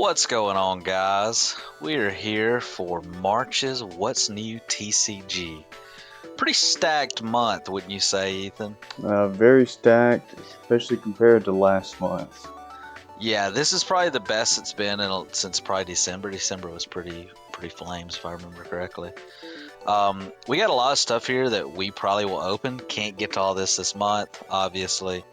What's going on, guys? We're here for March's What's New TCG. Pretty stacked month, wouldn't you say, Ethan? Very stacked, especially compared to last month. Yeah, this is probably the best it's been since probably December. December was pretty flames, if I remember correctly. We got a lot of stuff here that we probably will open. Can't get to all this month, obviously,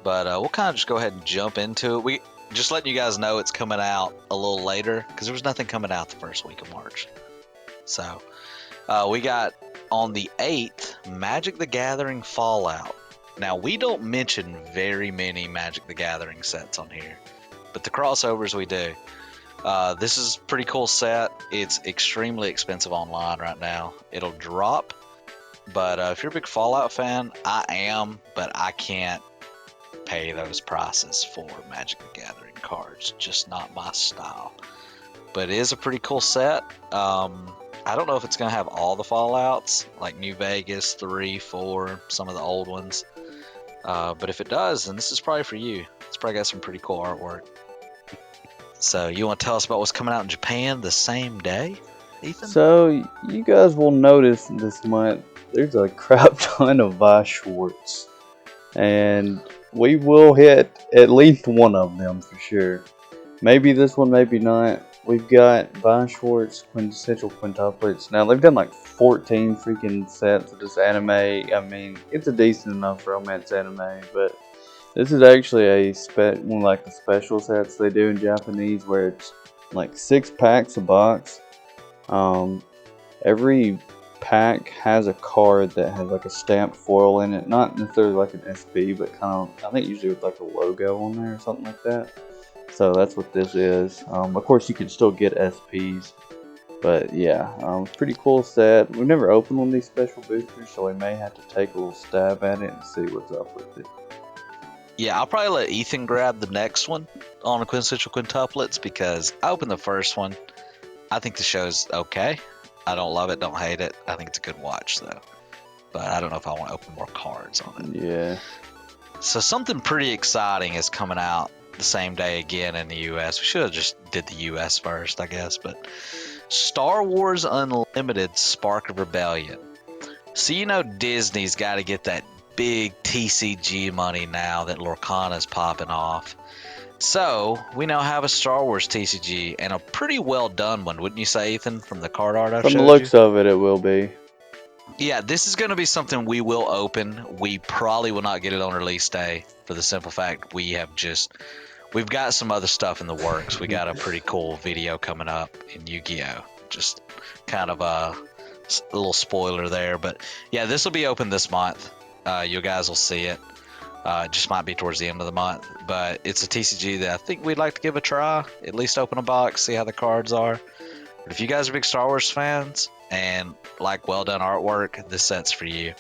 but we'll kind of just go ahead and jump into it. We just letting you guys know it's coming out a little later because there was nothing coming out the first week of March. So we got on the 8th Magic the Gathering Fallout. Now, we don't mention very many Magic the Gathering sets on here, but the crossovers we do. This is a pretty cool set. It's extremely expensive online right now. It'll drop, but if you're a big Fallout fan, I am, but I can't pay those prices for Magic the Gathering cards. Just not my style. But it is a pretty cool set. I don't know if it's going to have all the Fallouts, like New Vegas, 3, 4, some of the old ones. But if it does, then this is probably for you. It's probably got some pretty cool artwork. So you want to tell us about what's coming out in Japan the same day, Ethan? So you guys will notice this month there's a crap ton of Vice Schwartz, and we will hit at least one of them for sure. Maybe this one, maybe not. We've got Vice Schwartz quintessential quintuplets. Now they've done like 14 freaking sets of this anime. I mean, it's a decent enough romance anime, but this is actually one of like the special sets they do in Japanese, where it's like 6 packs a box. Every pack has a card that has like a stamped foil in it, not necessarily like an SB, but kind of, I think usually with like a logo on there or something like that. So that's what this is. Of course, you can still get SPs, but yeah, pretty cool set. We've never opened one of these special boosters, so we may have to take a little stab at it and see what's up with it. Yeah, I'll probably let Ethan grab the next one on the quintessential quintuplets because I opened the first one. I think the show's okay. I don't love it, don't hate it. I think it's a good watch though. But I don't know if I want to open more cards on it. Yeah. So something pretty exciting is coming out the same day again in the US. We should have just did the US first, I guess. But Star Wars Unlimited Spark of Rebellion. So you know Disney's got to get that big TCG money now that Lorcana's popping off. So we now have a Star Wars TCG and a pretty well done one, wouldn't you say, Ethan, from the card art I've From the showed looks you? of it, it will be. Yeah, this is going to be something we will open. We probably will not get it on release day for the simple fact we've got some other stuff in the works. We got a pretty cool video coming up in Yu-Gi-Oh! Just kind of a little spoiler there, but yeah, this will be open this month. You guys will see it. It just might be towards the end of the month, but it's a TCG that I think we'd like to give a try. At least open a box, see how the cards are. But if you guys are big Star Wars fans and like well done artwork, this set's for you.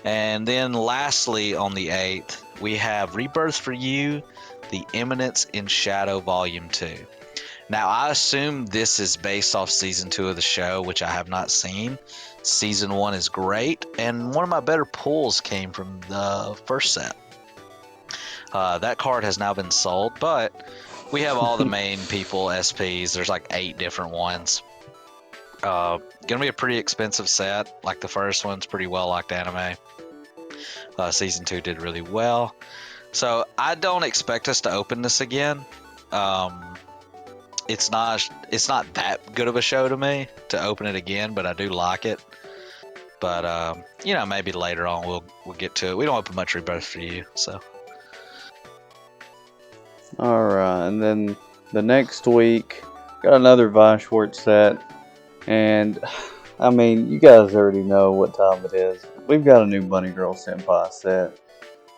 And then lastly, on the 8th, we have Rebirth for You, The Eminence in Shadow Volume 2. Now, I assume this is based off Season 2 of the show, which I have not seen. Season 1 is great, and one of my better pulls came from the first set. That card has now been sold, but we have all the main people, SPs. There's like 8 different ones. Gonna be a pretty expensive set. Like the first one's pretty well liked anime. Season 2 did really well. So I don't expect us to open this again. It's not that good of a show to me to open it again, but I do like it. But maybe later on we'll get to it. We don't open much Rebirth for You, so. Alright, and then the next week, got another Vice Schwartz set. And, I mean, you guys already know what time it is. We've got a new Bunny Girl Senpai set.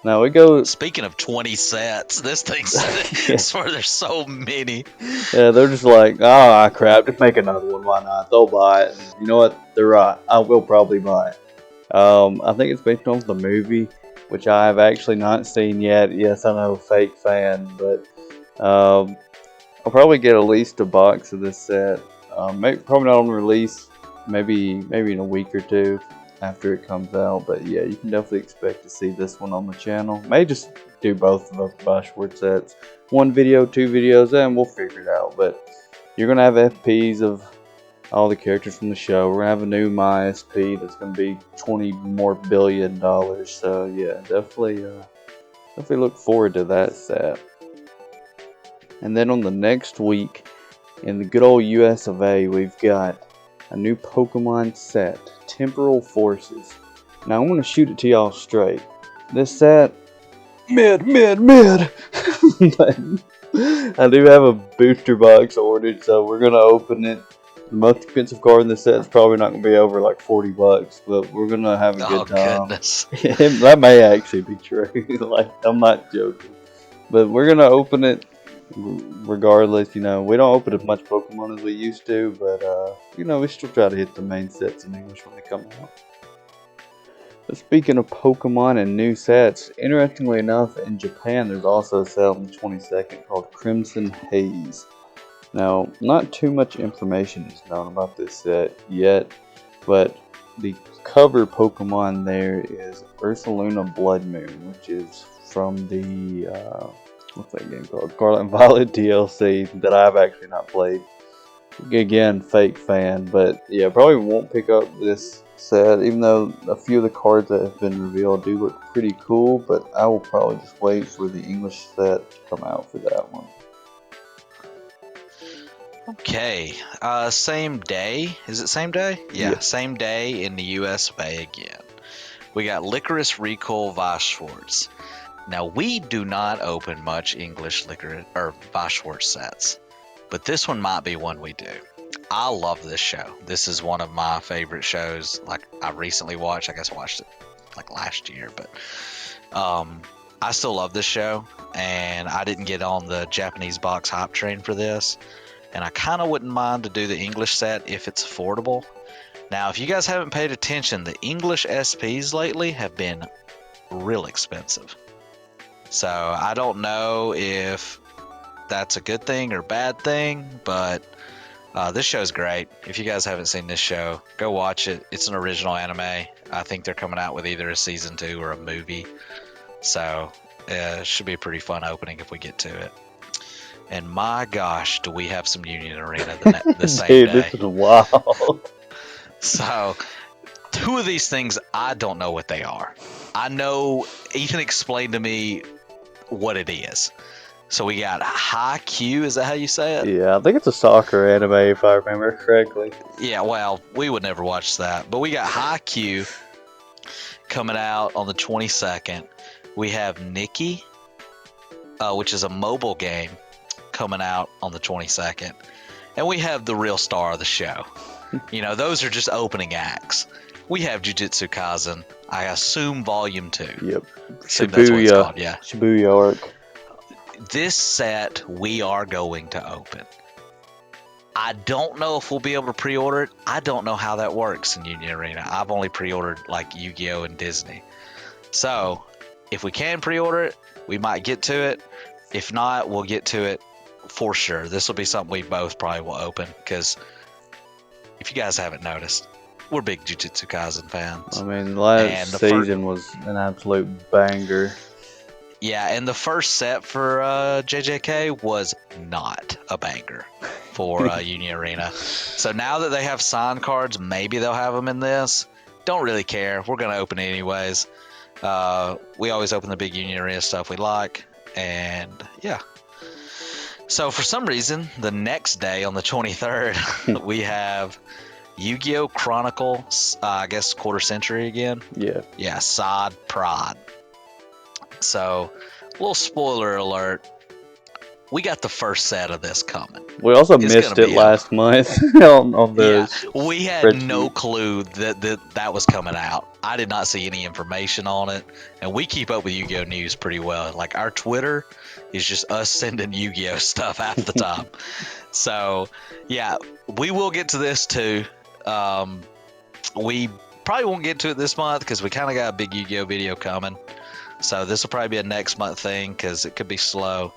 Now we go. Speaking of 20 sets, this thing's Yeah. I swear there's so many. Yeah, they're just like, oh, crap, just make another one, why not? They'll buy it. And you know what? They're right. I will probably buy it. I think it's based on the movie, which I have actually not seen yet. Yes, I know, fake fan, but I'll probably get at least a box of this set. Probably not on release. Maybe in a week or two after it comes out. But yeah, you can definitely expect to see this one on the channel. May just do both of the Vice Schwartz sets. one video, 2 videos, and we'll figure it out. But you're gonna have FPs of all the characters from the show. We're gonna have a new MySP that's gonna be $20 billion more. So yeah, definitely look forward to that set. And then on the next week, in the good old US of A, we've got a new Pokemon set, Temporal Forces. Now I'm gonna shoot it to y'all straight. This set, mid. But I do have a booster box ordered, so we're gonna open it. The most expensive card in the set is probably not gonna be over like $40, but we're gonna have a good time. Goodness. That may actually be true. Like, I'm not joking, but we're gonna open it regardless. You know, we don't open as much Pokemon as we used to, but you know, we still try to hit the main sets in English when they come out. But speaking of Pokemon and new sets, interestingly enough, in Japan there's also a set on the 22nd called Crimson Haze. Now, not too much information is known about this set yet, but the cover Pokemon there is Ursaluna Blood Moon, which is from the, what's that game called? Scarlet and Violet DLC that I've actually not played. Again, fake fan, but yeah, probably won't pick up this set, even though a few of the cards that have been revealed do look pretty cool, but I will probably just wait for the English set to come out for that one. Okay, same day. Is it same day? Yeah, same day in the US of A again. We got Licorice Recoil Vice Schwartz. Now, we do not open much English Licorice or Vice Schwartz sets, but this one might be one we do. I love this show. This is one of my favorite shows. Like, I recently watched, I guess I watched it like last year, but I still love this show, and I didn't get on the Japanese box hype train for this, and I kind of wouldn't mind to do the English set if it's affordable. Now, if you guys haven't paid attention, the English SPs lately have been real expensive. So I don't know if that's a good thing or bad thing, but this show's great. If you guys haven't seen this show, go watch it. It's an original anime. I think they're coming out with either a season 2 or a movie. So it should be a pretty fun opening if we get to it. And my gosh, do we have some Union Arena the same Dude, day. this is wild. So 2 of these things, I don't know what they are. I know Ethan explained to me what it is. So we got Haikyuu, is that how you say it? Yeah, I think it's a soccer anime if I remember correctly. Yeah, well, we would never watch that. But we got Haikyuu coming out on the 22nd. We have Nikki, which is a mobile game, coming out on the 22nd. And we have the real star of the show. You know, those are just opening acts. We have Jujutsu Kaisen, I assume Volume 2. Yep. So that's what it's Shibuya. called, yeah. Shibuya arc. This set we are going to open. I don't know if we'll be able to pre-order it. I don't know how that works in Union Arena. I've only pre-ordered like Yu-Gi-Oh! And Disney. So if we can pre-order it, we might get to it. If not, we'll get to it for sure. This will be something we both probably will open, because if you guys haven't noticed, we're big Jujutsu Kaisen fans. I mean, last season was an absolute banger. Yeah, and the first set for JJK was not a banger for Union Arena. So now that they have signed cards, maybe they'll have them in this. Don't really care. We're going to open it anyways. We always open the big Union Arena stuff we like. And yeah. So for some reason, the next day on the 23rd, we have Yu-Gi-Oh! Chronicle, I guess quarter century again. Yeah. Yeah, Sod Prod. So, little spoiler alert, we got the first set of this coming. We also missed it last month on the we had no clue that was coming out. I did not see any information on it, and we keep up with Yu-Gi-Oh! News pretty well. Like, our Twitter is just us sending Yu-Gi-Oh! Stuff half the time. So, yeah, we will get to this too. We probably won't get to it this month because we kind of got a big Yu-Gi-Oh! Video coming. So this will probably be a next month thing because it could be slow.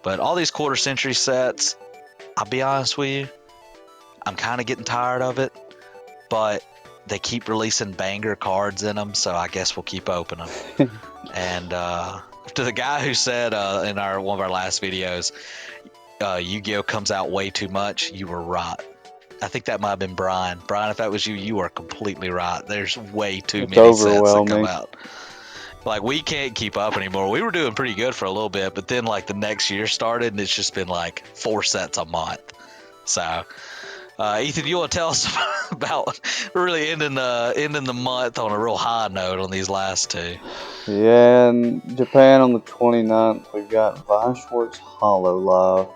But all these quarter century sets, I'll be honest with you, I'm kind of getting tired of it. But they keep releasing banger cards in them, so I guess we'll keep opening them. And to the guy who said in our one of our last videos, Yu-Gi-Oh comes out way too much. You were right. I think that might have been Brian. Brian, if that was you, you are completely right. There's way too It's many sets that come overwhelming. out. Like, we can't keep up anymore. We were doing pretty good for a little bit, but then like the next year started, and it's just been like 4 sets a month. So, Ethan, you want to tell us about really ending the month on a real high note on these last two? Yeah, in Japan on the 29th, we've got Weishwartz Hollow Live.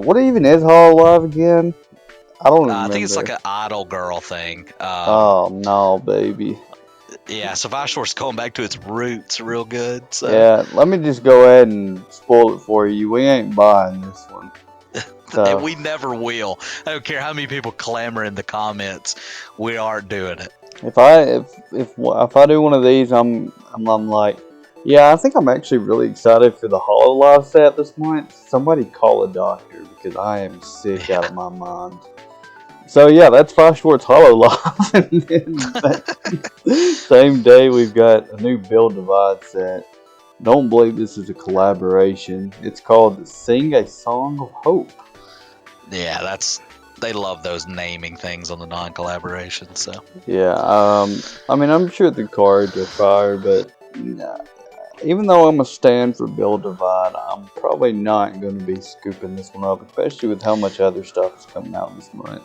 What even is Hollow Live again? I don't I think it's like remember. an idol girl thing. Oh no, baby. Yeah, so Vashtor's going back to its roots real good. So, Yeah, let me just go ahead and spoil it for you. We ain't buying this one. and So we never will. I don't care how many people clamor in the comments. We aren't doing it. if I do one of these, I'm like, yeah, I think I'm actually really excited for the Hollow Live set this month. Somebody call a doctor because I am sick out Yeah. of my mind. So yeah, that's Five Schwartz Hollow Live, and then that same day we've got a new Build Divide set. Don't believe this is a collaboration. It's called Sing a Song of Hope. Yeah, they love those naming things on the non-collaboration. So, Yeah, I mean, I'm sure the cards are fire, but even though I'm a stand for Build Divide, I'm probably not going to be scooping this one up, especially with how much other stuff is coming out this month.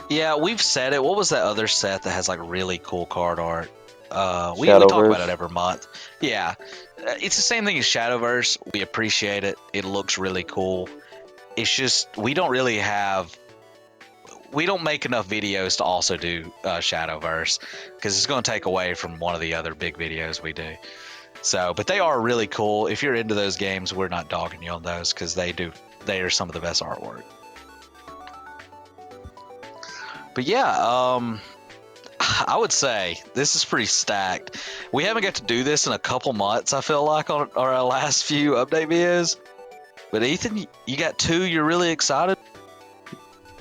yeah, we've said it. What was that other set that has like really cool card art? We talk about it Shadowverse. every month. Yeah, it's the same thing as Shadowverse. We appreciate it. It looks really cool. It's just we don't make enough videos to also do Shadowverse because it's going to take away from one of the other big videos we do. So, but they are really cool. If you're into those games, we're not dogging you on those because they are some of the best artwork. But yeah, I would say this is pretty stacked. We haven't got to do this in a couple months, I feel like, on our last few update videos. But Ethan, you got two you're really excited?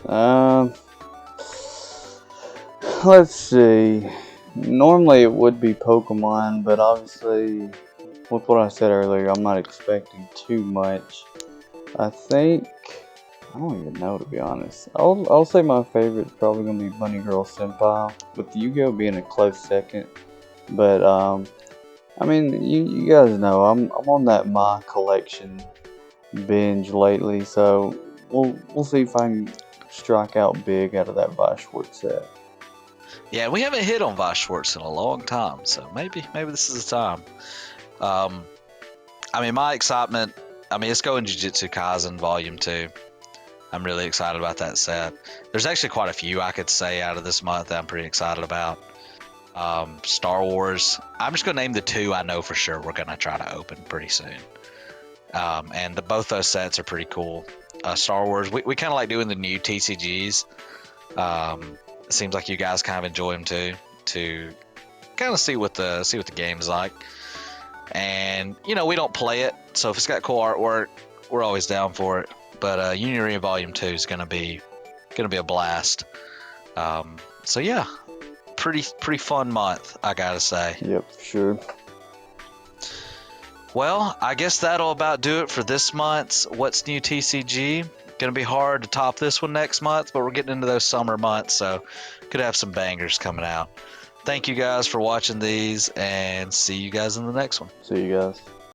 Um, let's see. Normally it would be Pokemon, but obviously, with what I said earlier, I'm not expecting too much. I think I don't even know, to be honest. I'll say my favorite's probably gonna be Bunny Girl Senpai, with Yu-Gi-Oh being a close second. But I mean, you guys know I'm on that my collection binge lately, so we'll see if I can strike out big out of that Vice Schwartz set. Yeah, we haven't hit on Voss Schwartz in a long time, so maybe this is the time. Um, I mean, my excitement. I mean, it's going Jujutsu Kaisen Volume 2. I'm really excited about that set. There's actually quite a few I could say out of this month that I'm pretty excited about. Star Wars. I'm just going to name the two I know for sure we're going to try to open pretty soon. And both those sets are pretty cool. Star Wars, we kind of like doing the new TCGs. It seems like you guys kind of enjoy them too, to kind of see what the game's like. And we don't play it, so if it's got cool artwork, we're always down for it. But Union Arena Volume 2 is gonna be a blast. So yeah, pretty fun month, I gotta say. Yep, for sure. Well, I guess that'll about do it for this month's What's New TCG. Gonna be hard to top this one next month, but we're getting into those summer months, so could have some bangers coming out. Thank you guys for watching these, and see you guys in the next one. See you guys.